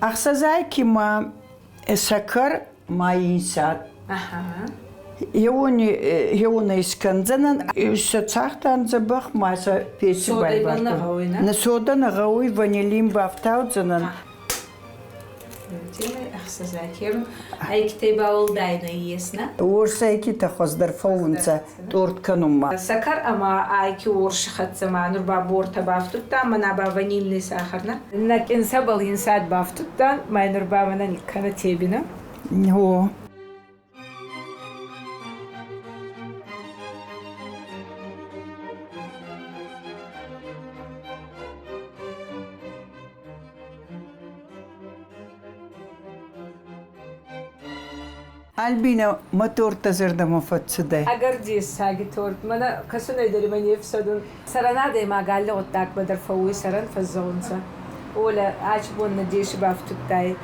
أخسزاي كيما سكر ما ينسات Aha. هوني إسكندنا شتاختان زبخ ماسا بيسي Sodayı غوينا. نسودا نغوي فانيلين بافتاو زنن أخسزاكيم أي كتابة والداينا يسنا. ورسايكي تخصدر فونسا تورت كنوما سكر أما أيكي ورش خد زمان ربع بورتا بافتوتا منا با فانيلي ساخرنا. إنك إنسابل إنساد بافتوتا ما ينربع منا الكنا تيبنا. هو Albina motor tazırda mı fatsuday? Agar diye sagi tort mana kasun ederim hani efsadın. Sarana de magalle otak badar fawi saran fazonsa. Ola aç bunun diye şu baftutay.